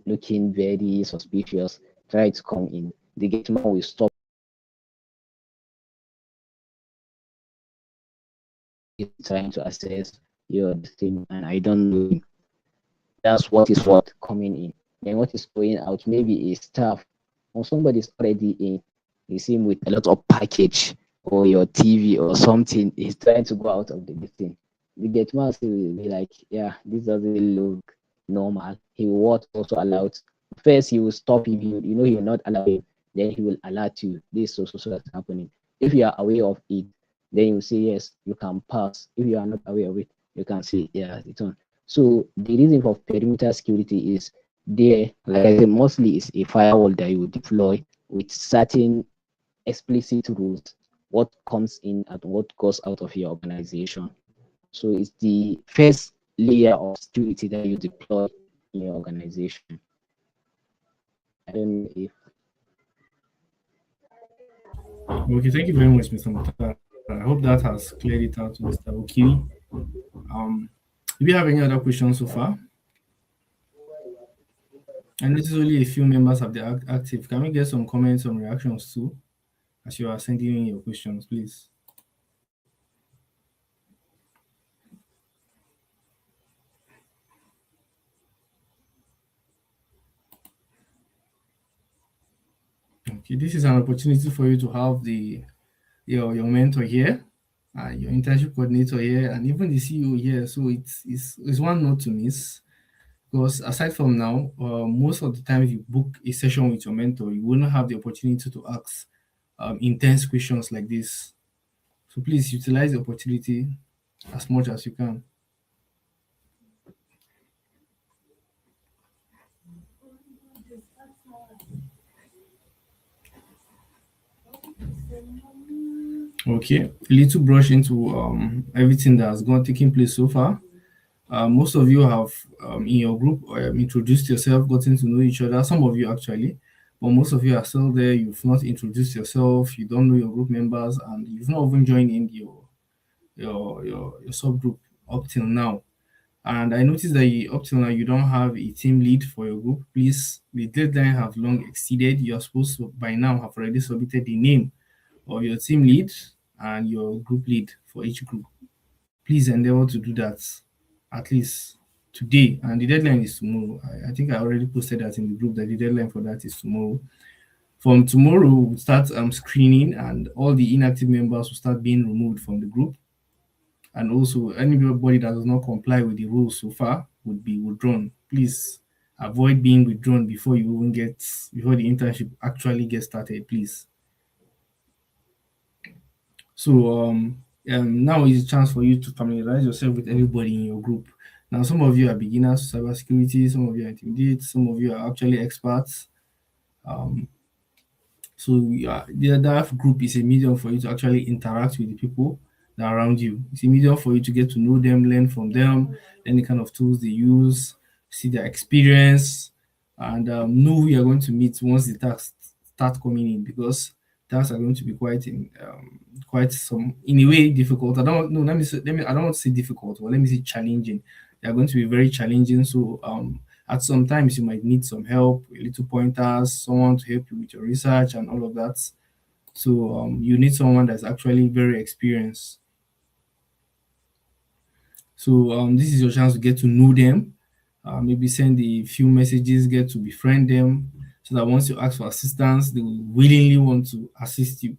looking very suspicious try to come in. The gate man will stop trying to assess your thing, and I don't know him. That's what coming in. Then what is going out, maybe a staff or somebody's already in. You see him with a lot of package or your TV or something. He's trying to go out of the thing. The gate man will be like, yeah, this doesn't look normal. He will what also allow. First, he will stop him. He will not allow him. Then he will alert you. This so that's happening. If you are aware of it, then you say yes, you can pass. If you are not aware of it, you can say yeah, it's on. So the reason for perimeter security is there, like I said, mostly is a firewall that you deploy with certain explicit rules, what comes in and what goes out of your organization. So it's the first layer of security that you deploy in your organization. I don't know if
Okay, thank you very much, Mr. Mukhtar. I hope that has cleared it out, Mr. Okiri. Um, do we have any other questions so far? And this is only a few members of the active. Can we get some comments, some reactions too, as you are sending in your questions, please? Okay, this is an opportunity for you to have your mentor here, your internship coordinator here, and even the CEO here. So it's one not to miss. Because aside from now, most of the time if you book a session with your mentor, you will not have the opportunity to ask intense questions like this. So please utilize the opportunity as much as you can. Okay, a little brush into everything that has gone taking place so far. Most of you have in your group introduced yourself, gotten to know each other. Some of you actually, but most of you are still there. You've not introduced yourself. You don't know your group members, and you've not even joined in your subgroup up till now. And I noticed that up till now you don't have a team lead for your group. Please, the deadline have long exceeded. You're supposed to by now have already submitted the name of your team lead and your group lead for each group. Please endeavor to do that at least today. And the deadline is tomorrow. I think I already posted that in the group that the deadline for that is tomorrow. From tomorrow, we'll start screening, and all the inactive members will start being removed from the group. And also, anybody that does not comply with the rules so far would be withdrawn. Please avoid being withdrawn before the internship actually gets started, please. So now is a chance for you to familiarize yourself with everybody in your group. Now, some of you are beginners to cybersecurity, some of you are intermediate, some of you are actually experts. Um, So yeah, the other group is a medium for you to actually interact with the people that are around you. It's a medium for you to get to know them, learn from them, any kind of tools they use, see their experience, and know who you're going to meet once the tasks start coming in, because tasks are going to be quite some in a way difficult. I don't know. I don't want to say difficult, but let me say challenging. They are going to be very challenging. So at some times you might need some help, a little pointers, someone to help you with your research and all of that. So you need someone that's actually very experienced. So this is your chance to get to know them. Maybe send a few messages, get to befriend them, so that once you ask for assistance, they will willingly want to assist you.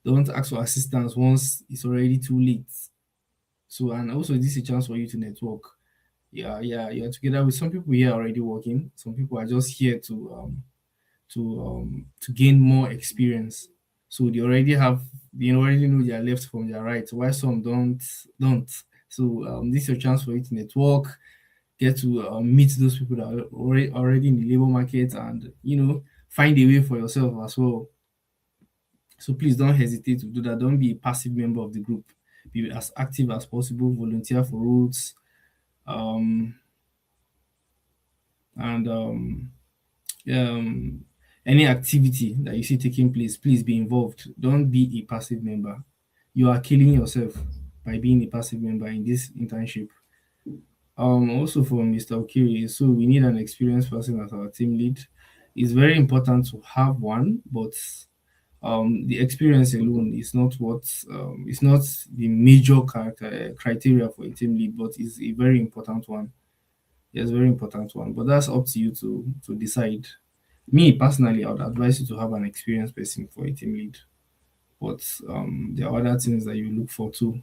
Don't ask for assistance once it's already too late. So, and also this is a chance for you to network. Yeah, you're together with some people here already working. Some people are just here to gain more experience. So they already know their left from their right. Why some don't. So this is your chance for you to network, get to meet those people that are already in the labor market, and find a way for yourself as well. So please don't hesitate to do that. Don't be a passive member of the group. Be as active as possible. Volunteer for roles, um, and um, any activity that you see taking place, please be involved. Don't be a passive member. You are killing yourself by being a passive member in this internship. Also for Mr. Okiri, so we need an experienced person as our team lead. It's very important to have one, but the experience alone is not it's not the major criteria for a team lead, but it's a very important one. Yes, very important one. But that's up to you to decide. Me personally, I would advise you to have an experienced person for a team lead. But there are other things that you look for too.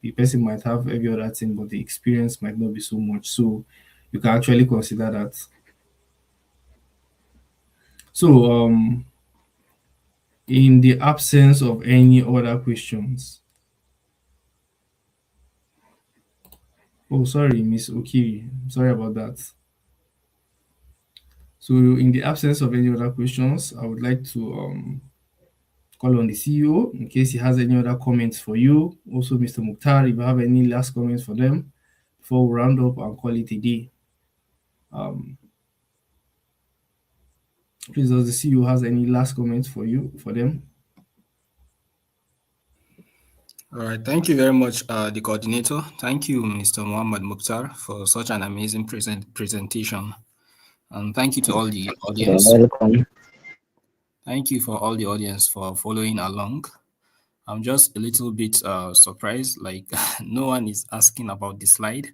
The person might have every other thing, but the experience might not be so much. So you can actually consider that. So in the absence of any other questions, oh sorry, Miss Okiri, sorry about that. So in the absence of any other questions, I would like to call on the CEO in case he has any other comments for you. Also, Mr. Mukhtar, if you have any last comments for them before we round up and call it a day. Um, please, does the CEO has any last comments for them?
All right. Thank you very much, the coordinator. Thank you, Mr. Muhammad Mukhtar, for such an amazing presentation. And thank you to all the
You're
audience.
welcome.
Thank you for all the audience for following along. I'm just a little bit surprised, like no one is asking about the slide.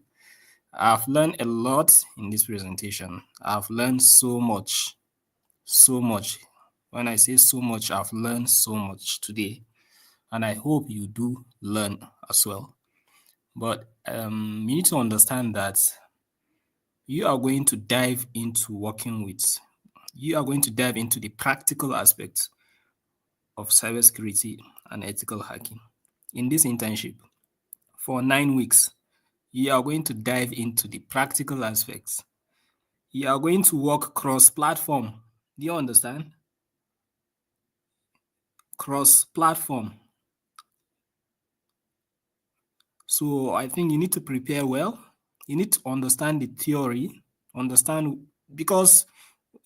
I've learned a lot in this presentation. I've learned so much, so much. When I say so much, I've learned so much today. And I hope you do learn as well. But you need to understand that you are going to dive into you are going to dive into the practical aspects of cybersecurity and ethical hacking in this internship. For 9 weeks, you are going to dive into the practical aspects. You are going to work cross-platform. Do you understand? Cross-platform. So I think you need to prepare well. You need to understand the theory, because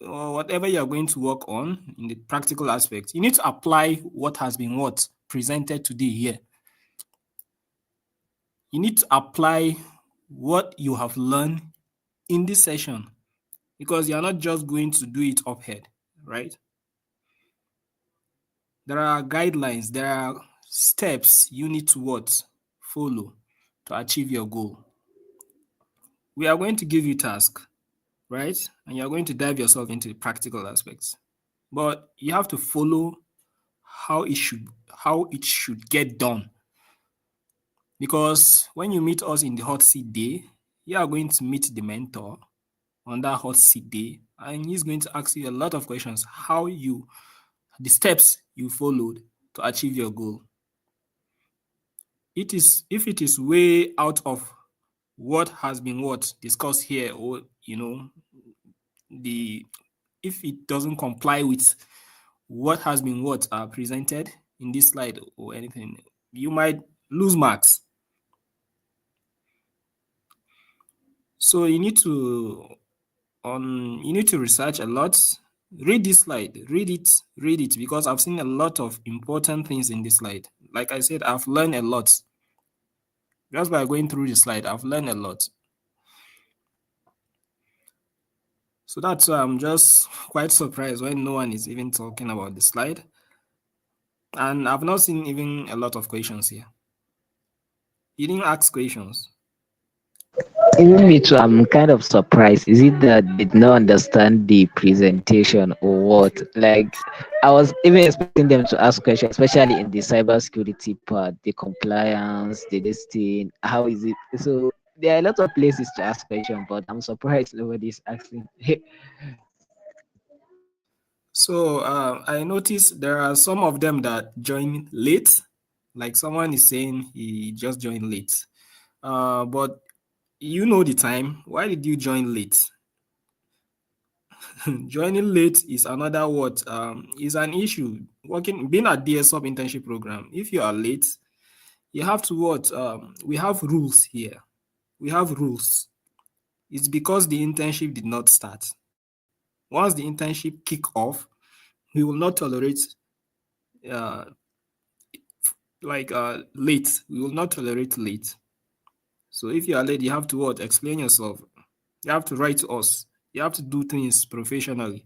whatever you're going to work on in the practical aspect, you need to apply what has been presented today here. You need to apply what you have learned in this session, because you're not just going to do it up head, right? There are guidelines, there are steps you need to follow to achieve your goal. We are going to give you tasks, right? And you're going to dive yourself into the practical aspects. But you have to follow how it should get done. Because when you meet us in the hot seat day, you are going to meet the mentor on that hot seat day, and he's going to ask you a lot of questions, the steps you followed to achieve your goal. If it is way out of what has been discussed here, or if it doesn't comply with what has been presented in this slide or anything, you might lose marks. So you need to research a lot. Read this slide, read it, because I've seen a lot of important things in this slide. Like I said, I've learned a lot. Just by going through the slide, I've learned a lot. So that's why I'm just quite surprised when no one is even talking about the slide. And I've not seen even a lot of questions here. You didn't ask questions.
Even me too, I'm kind of surprised. Is it that they did not understand the presentation or what? Like, I was even expecting them to ask questions, especially in the cybersecurity part, the compliance, the this thing, how is it? So there are a lot of places to ask questions, but I'm surprised nobody's asking.
So I noticed there are some of them that join late. Like someone is saying he just joined late. But you know the time. Why did you join late? Joining late is another is an issue. Being at DSHub internship program, if you are late, you have to we have rules here. We have rules. It's because the internship did not start. Once the internship kick off, we will not tolerate late. We will not tolerate late. So if you are late, you have to explain yourself. You have to write to us. You have to do things professionally.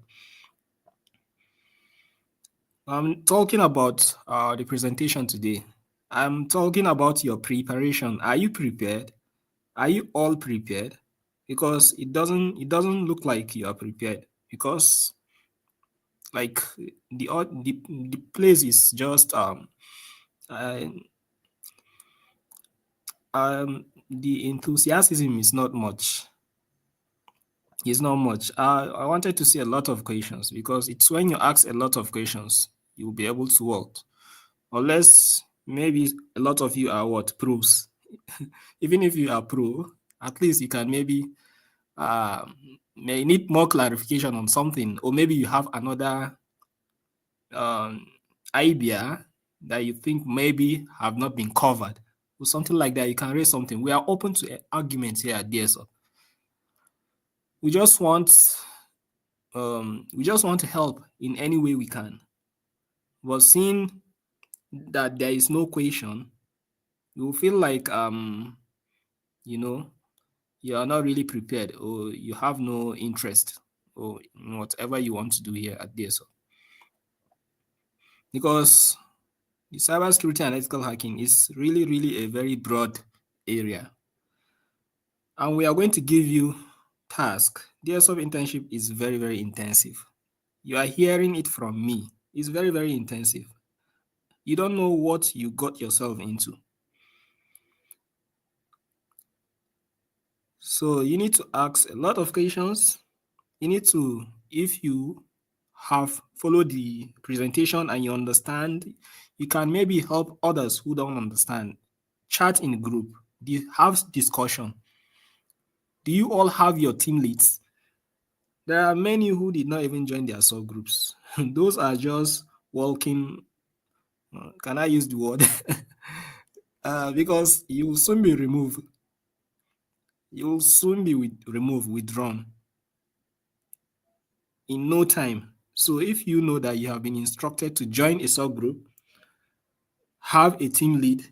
I'm talking about the presentation today. I'm talking about your preparation. Are you prepared? Are you all prepared? Because it doesn't look like you are prepared, because like the place is just the enthusiasm is not much. It's not much. I wanted to see a lot of questions, because it's when you ask a lot of questions you'll be able to work. Unless maybe a lot of you are pros. Even if you are pro, at least you can maybe may need more clarification on something, or maybe you have another idea that you think maybe have not been covered, or something like that. You can raise something. We are open to arguments here at DSHub. We just want to help in any way we can. But seeing that there is no question, you will feel like you are not really prepared, or you have no interest, or whatever you want to do here at DSHub. Because the cybersecurity and ethical hacking is really, really a very broad area. And we are going to give you tasks. DSHub internship is very, very intensive. You are hearing it from me. It's very, very intensive. You don't know what you got yourself into. So you need to ask a lot of questions. You need to, if you have followed the presentation and you understand, you can maybe help others who don't understand. Chat in group, have discussion. Do you all have your team leads? There are many who did not even join their subgroups. Those are just walking. Can I use the word? Because you will soon be removed. you'll soon be removed, withdrawn in no time. So if you know that you have been instructed to join a subgroup, have a team lead.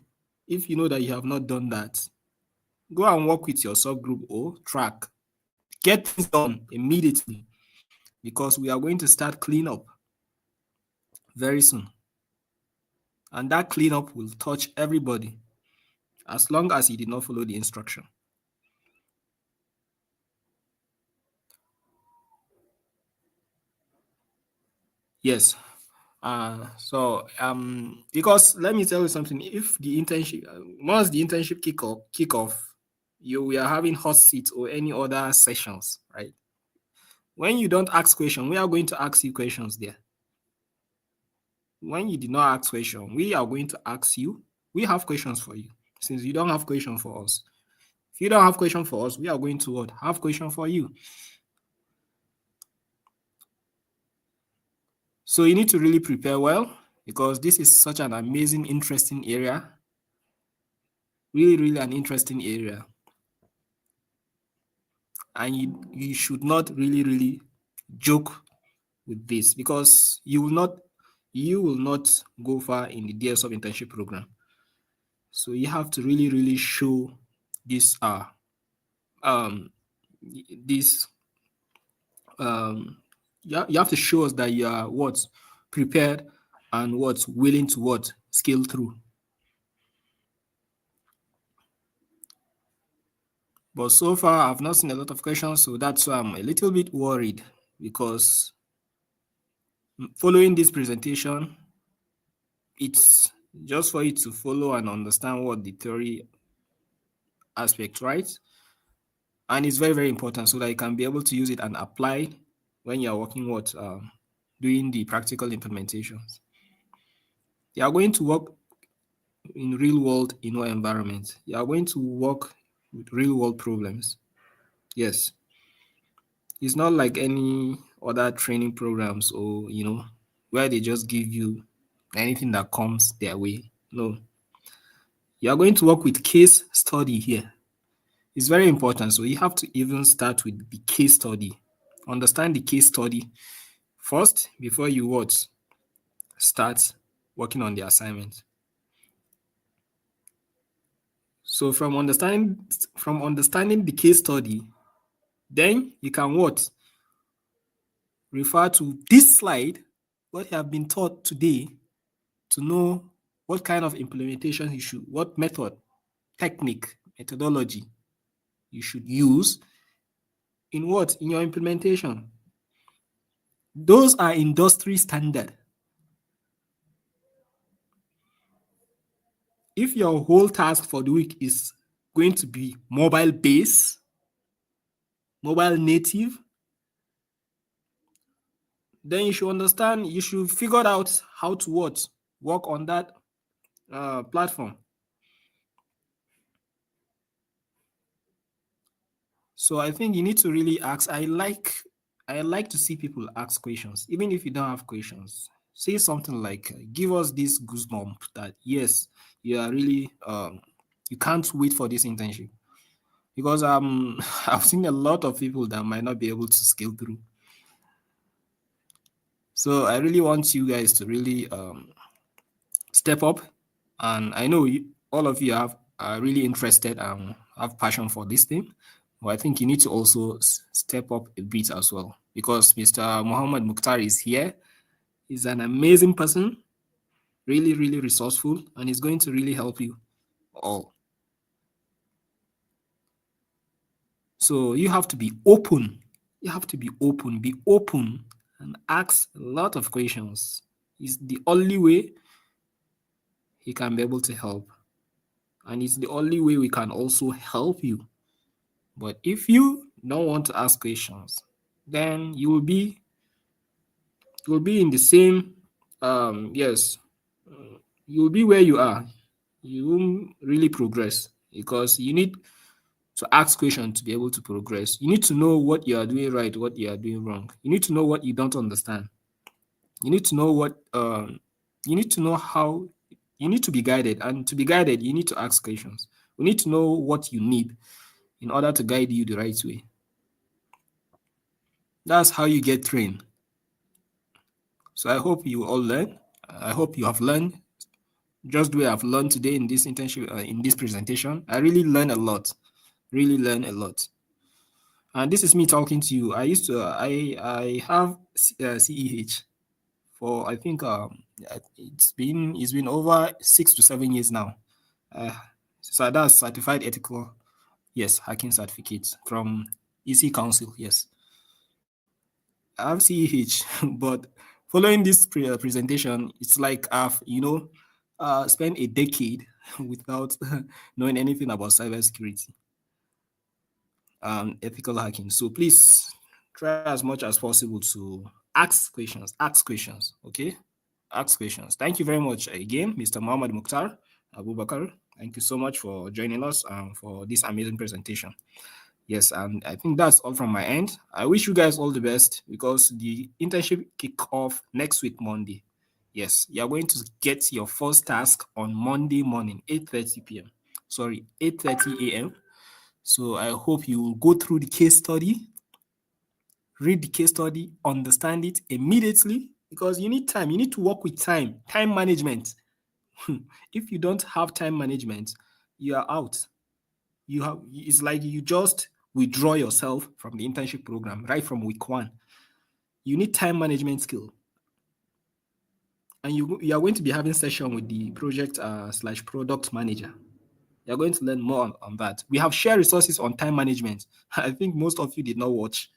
If you know that you have not done that, go and work with your subgroup or track. Get things done immediately, because we are going to start cleanup very soon. And that cleanup will touch everybody as long as you did not follow the instruction. Yes. Because let me tell you something. If the internship, once the internship kick off, we are having hot seats or any other sessions, right? When you don't ask questions, we are going to ask you questions there. When you did not ask questions, we are going to ask you. We have questions for you, since you don't have questions for us. If you don't have questions for us, we are going to what? Have questions for you. So you need to really prepare well, because this is such an amazing, interesting area. Really, really an interesting area. And you should not really, really joke with this, because you will not go far in the DSHub internship program. So you have to really, really show this you have to show us that you are prepared and willing to scale through. But so far I've not seen a lot of questions, so that's why I'm a little bit worried, because following this presentation, it's just for you to follow and understand what the theory aspect, right? And it's very, very important, so that you can be able to use it and apply when you're working doing the practical implementations. You are going to work in real world environment. You are going to work with real world problems. Yes. It's not like any other training programs or where they just give you anything that comes their way. No. You are going to work with case study here. It's very important. So you have to even start with the case study. Understand the case study first before you start working on the assignment. So from understanding the case study, then you can refer to this slide, what you have been taught today, to know what kind of implementation what method, technique, methodology you should use in your implementation. Those are industry standard. If your whole task for the week is going to be mobile based, mobile native, then you should figure out how to work on that platform. So I think you need to really ask. I like to see people ask questions, even if you don't have questions. Say something like, give us this goosebump that yes, you are really you can't wait for this internship. Because I've seen a lot of people that might not be able to scale through. So I really want you guys to really step up. And I know all of you are really interested and have passion for this thing. But I think you need to also step up a bit as well, because Mr. Muhammad Mukhtar is here. He's an amazing person, really, really resourceful, and he's going to really help you all. So you have to be open. You have to be open and ask a lot of questions. It's the only way he can be able to help. And it's the only way we can also help you. But if you don't want to ask questions, then you will be in the same, you will be where you are. You won't really progress, because you need to ask questions to be able to progress. You need to know what you are doing right, what you are doing wrong. You need to know what you don't understand. You need to know you need to know how, you need to be guided. And to be guided, you need to ask questions. We need to know what you need. in order to guide you the right way. That's how you get trained. So I hope you all learn. I hope you have learned just the way I've learned today in this internship, in this presentation. I really learned a lot. Really learned a lot. And this is me talking to you. I have CEH for, I think, it's been over 6 to 7 years now. So that's certified ethical, yes, hacking certificate from EC Council, yes. I have CEH, but following this presentation, it's like I've, spent a decade without knowing anything about cybersecurity and ethical hacking. So please try as much as possible to ask questions, okay? Ask questions. Thank you very much again, Mr. Muhammad Mukhtar Abubakar. Thank you so much for joining us for this amazing presentation. Yes, and I think that's all from my end. I wish you guys all the best because the internship kick off next week, Monday. Yes, you're going to get your first task on Monday morning, 8:30 p.m. Sorry, 8:30 a.m. So I hope you will go through the case study, read the case study, understand it immediately because you need time. You need to work with time management. If you don't have time management, you are out. It's like you just withdraw yourself from the internship program right from week 1. You need time management skill. And you are going to be having session with the project / product manager. You're going to learn more on that. We have shared resources on time management. I think most of you did not watch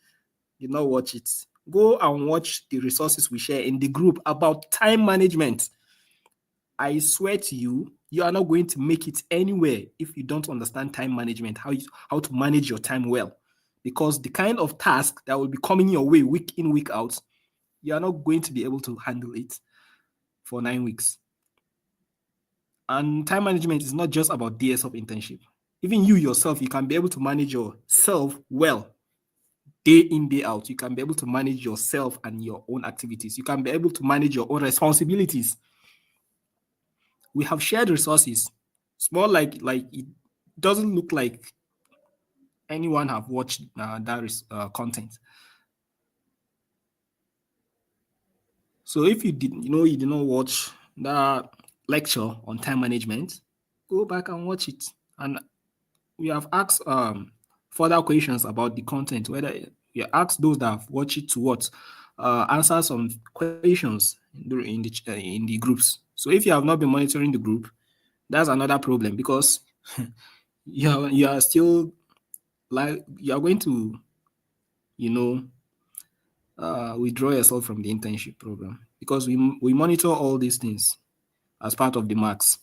it. Go and watch the resources we share in the group about time management. I swear to you, you are not going to make it anywhere if you don't understand time management, how to manage your time well. Because the kind of task that will be coming your way week in, week out, you are not going to be able to handle it for 9 weeks. And time management is not just about DSHub internship. Even you yourself, you can be able to manage yourself well. Day in, day out, you can be able to manage yourself and your own activities. You can be able to manage your own responsibilities. We have shared resources. It's more like it doesn't look like anyone have watched that content. So if you did not watch that lecture on time management, go back and watch it. And we have asked further questions about the content, whether you ask those that have watched it to answer some questions in the groups. So if you have not been monitoring the group, that's another problem because you are still like you are going to withdraw yourself from the internship program because we monitor all these things as part of the marks.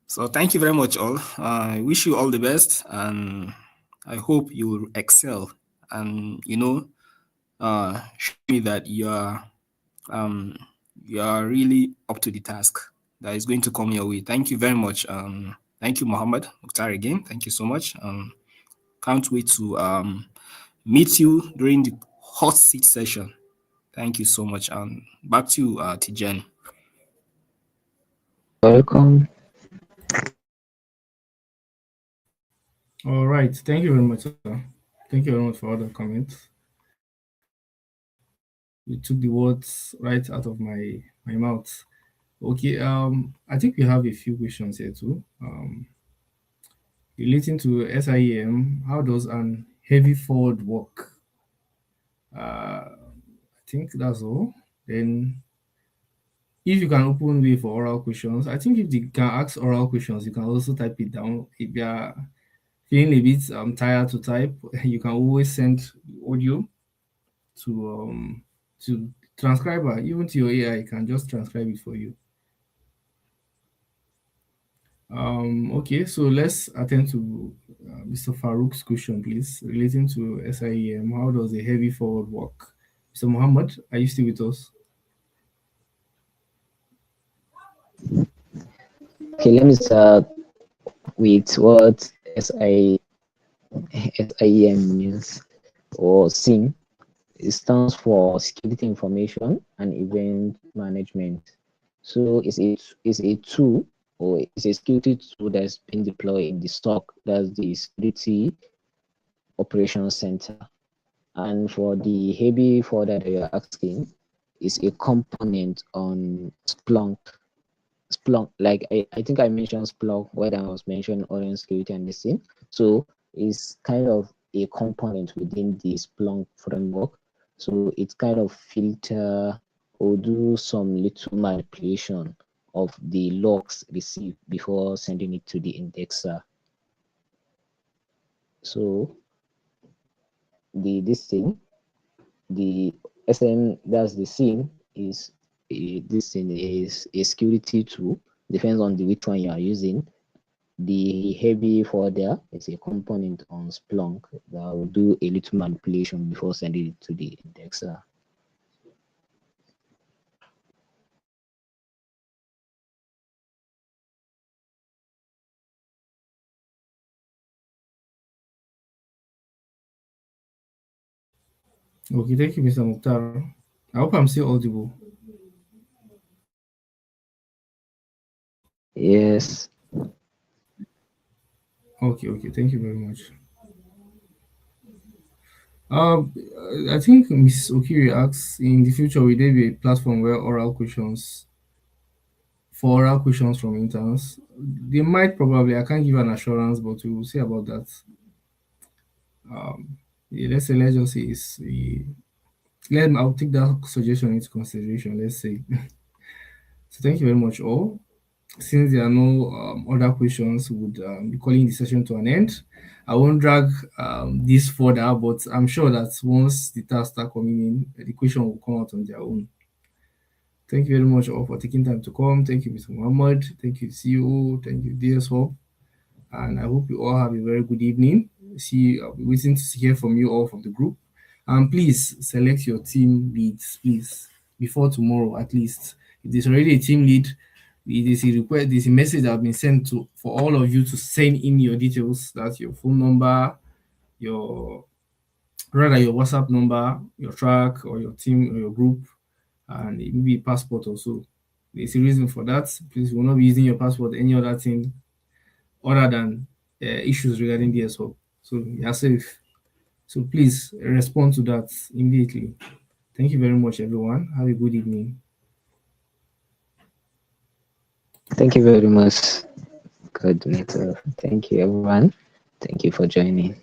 So thank you very much all. I wish you all the best and I hope you will excel and show me that you are really up to the task that is going to come your way. Thank you very much. Thank you, Muhammad Mukhtar, again. Thank you so much. Can't wait to meet you during the hot seat session. Thank you so much. Back to you, Tijani.
Welcome.
All right. Thank you very much, sir. Thank you very much for all the comments. You took the words right out of my mouth. Okay. I think we have a few questions here too. Relating to SIEM, how does an heavy forward work? I think that's all. Then, if you can open way for oral questions, I think if you can ask oral questions, you can also type it down. If you are feeling a bit tired to type, you can always send audio to transcriber, even to your AI, can just transcribe it for you. Okay, so let's attend to Mr. Farouk's question, please, relating to SIEM. How does a heavy forward work? Mr. Muhammad, are you still with us?
Okay, let me start with what SIEM means or SIM. It stands for Security Information and Event Management. So it's a tool or it's a security tool that's been deployed in the SOC, that's the Security Operations Center. And for the heavy folder that you're asking, is a component on Splunk. Splunk, like I think I mentioned Splunk when I was mentioning Orange Security and this thing. So it's kind of a component within the Splunk framework. So it's kind of filter or do some little manipulation of the logs received before sending it to the indexer. So this thing, the SM, that's the scene, is this thing is a security tool. Depends on the which one you are using. The heavy folder is a component on Splunk that will do a little manipulation before sending it to the indexer.
Okay, thank you, Mr. Mukhtar. I hope I'm still audible.
Yes.
Okay, thank you very much. Um, I think Ms. Okiri asks, in the future, will there be a platform where oral questions from interns? They might probably, I can't give an assurance, but we will see about that. Yeah, let's just say I'll take that suggestion into consideration. Let's say. So thank you very much, all. Since there are no other questions, we would be calling the session to an end. I won't drag this further, but I'm sure that once the tasks start coming in, the question will come out on their own. Thank you very much all for taking time to come. Thank you, Mr. Muhammad. Thank you, CEO. Thank you, DSHub. And I hope you all have a very good evening. I'll be waiting to hear from you all from the group. And please select your team leads, please, before tomorrow at least. If there's already a team lead, it is a request, there's a message that has been sent to for all of you to send in your details. That's your phone number, your your WhatsApp number, your track, or your team or your group, and it may be passport also. There's a reason for that. Please, will not be using your passport any other thing other than issues regarding DSO. So you're safe. So please respond to that immediately. Thank you very much, everyone. Have a good evening.
Thank you very much, coordinator. Thank you, everyone. Thank you for joining.